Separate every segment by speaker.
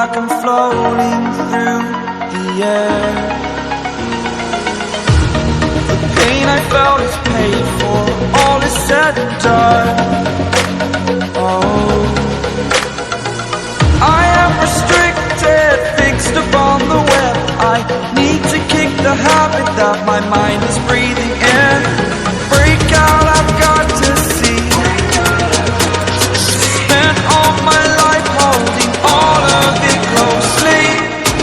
Speaker 1: like I'm floating through the air. The pain I felt is paid for, all is said and done. Oh, I am restricted, fixed upon the web. I need to kick the habit that my mind is breathing in. Break out, I've got to see. Spent all my life holding all of it closely.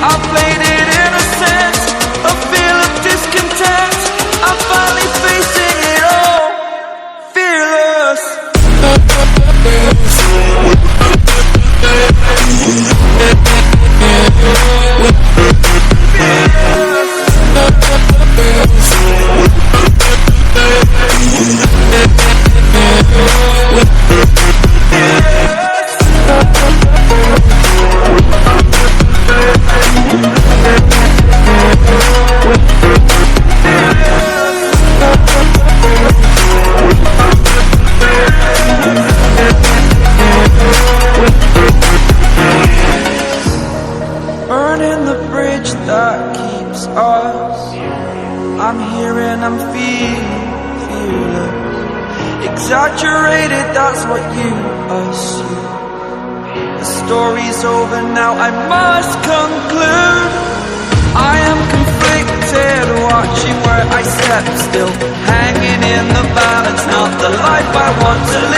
Speaker 1: I played it innocent, a feel of discontent. I'm finally facing it all, fearless. Burning the bridge that keeps us. I'm here and I'm fearless. Exaggerated, that's what you assume. The story's over now, I must conclude. I am conflicted, watching where I step still, hanging in the balance, not the life I want to live.